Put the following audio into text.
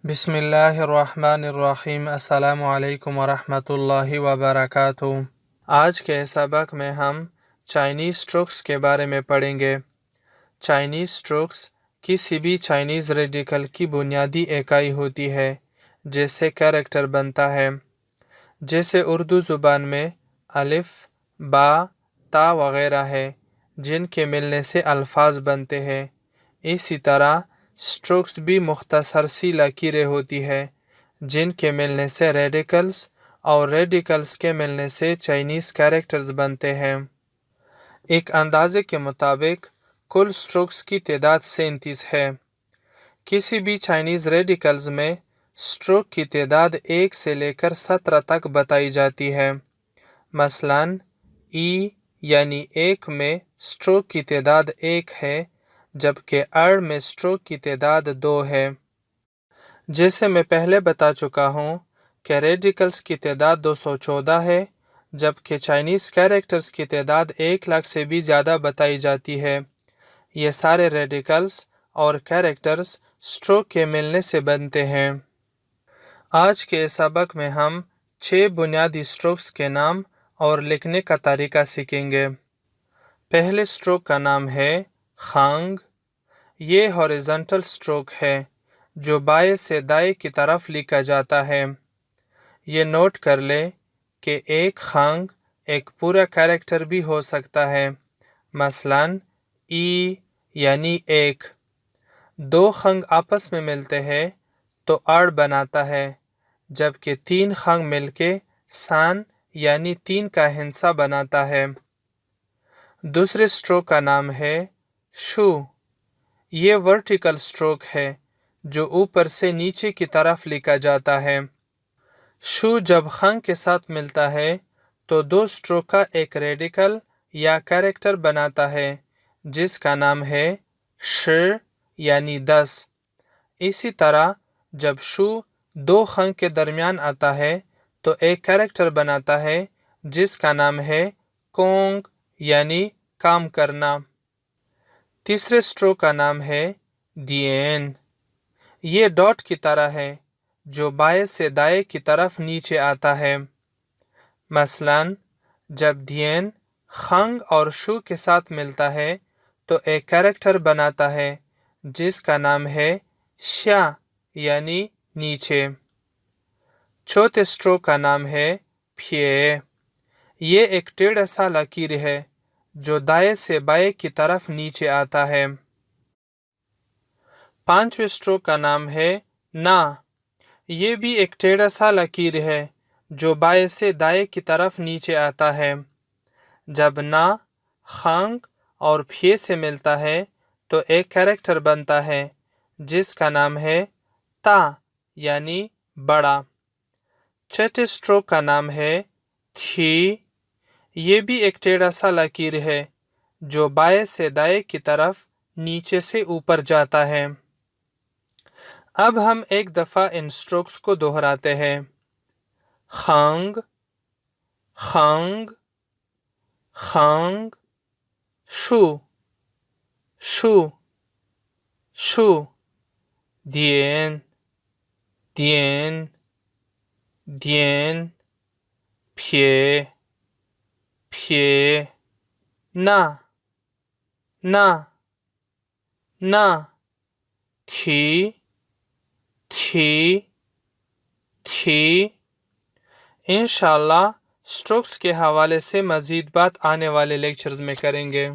बिस्मिल्लाहिर्रहमानिर्रहीम। अस्सलामु अलैकुम वरहमतुल्लाहि वबरकातुहू। आज के सबक में हम चाइनीज़ स्ट्रोक्स के बारे में पढ़ेंगे। चाइनीज़ स्ट्रोक्स किसी भी चाइनीज़ रेडिकल की बुनियादी इकाई होती है जिससे कैरेक्टर बनता है। जैसे उर्दू ज़ुबान में अलिफ, बा, ता वगैरह है जिनके मिलने से अल्फाज बनते हैं। इसी तरह स्ट्रोक्स भी मुख्तसर सी लकीरें होती है जिनके मिलने से रेडिकल्स और रेडिकल्स के मिलने से चाइनीज़ कैरेक्टर्स बनते हैं। एक अंदाजे के मुताबिक कुल स्ट्रोक्स की तादाद 37 है। किसी भी चाइनीज़ रेडिकल्स में स्ट्रोक की तादाद 1 से लेकर 17 तक बताई जाती है। मसलन ई यानी 1 में स्ट्रोक की तादाद 1 है जबकि अड़ में स्ट्रोक की तादाद 2 है। जैसे मैं पहले बता चुका हूँ कि रेडिकल्स की तादाद 214 है जबकि चाइनीज़ कैरेक्टर्स की तादाद 1 लाख से भी ज़्यादा बताई जाती है। ये सारे रेडिकल्स और कैरेक्टर्स स्ट्रोक के मिलने से बनते हैं। आज के सबक में हम 6 बुनियादी स्ट्रोक्स के नाम और लिखने का तरीका सीखेंगे। पहले स्ट्रोक का नाम है खांग। ये हॉरिजॉन्टल स्ट्रोक है जो बाएं से दाएं की तरफ लिखा जाता है। ये नोट कर ले कि एक खांग एक पूरा कैरेक्टर भी हो सकता है। मसलन ई यानी 1। 2 खंग आपस में मिलते हैं तो अड़ बनाता है जबकि 3 खंग मिलके सान यानी 3 का हिस्सा बनाता है। दूसरे स्ट्रोक का नाम है शू। ये वर्टिकल स्ट्रोक है जो ऊपर से नीचे की तरफ लिखा जाता है। शू जब खंग के साथ मिलता है तो 2 स्ट्रोक का एक रेडिकल या कैरेक्टर बनाता है जिसका नाम है श यानी 10। इसी तरह जब शू 2 खंग के दरमियान आता है तो एक कैरेक्टर बनाता है जिसका नाम है कोंग यानी काम करना। तीसरे स्ट्रोक का नाम है दिएन। ये डॉट की तरह है जो बाएं से दाएं की तरफ नीचे आता है। मसलन जब दिएन खंग और शू के साथ मिलता है तो एक कैरेक्टर बनाता है जिसका नाम है श्या यानी नीचे। चौथे स्ट्रोक का नाम है फिए। ये एक टेढ़ा सा लकीर है जो दाएं से बाएं की तरफ नीचे आता है। पांचवें स्ट्रोक का नाम है ना। ये भी एक टेढ़ा सा लकीर है जो बाएं से दाएं की तरफ नीचे आता है। जब ना खंग और फिए से मिलता है तो एक कैरेक्टर बनता है जिसका नाम है ता यानी बड़ा। छठे स्ट्रोक का नाम है थी। ये भी एक टेढ़ा सा लकीर है जो बाएं से दाएं की तरफ नीचे से ऊपर जाता है। अब हम एक दफ़ा इन स्ट्रोक्स को दोहराते हैं। खांग खांग खांग शू शू शू दिएन दिएन दिएन फिए फिए ना ना ना थी थी थी। इंशाल्लाह स्ट्रोक्स के हवाले से मज़ीद बात आने वाले लेक्चर्स में करेंगे।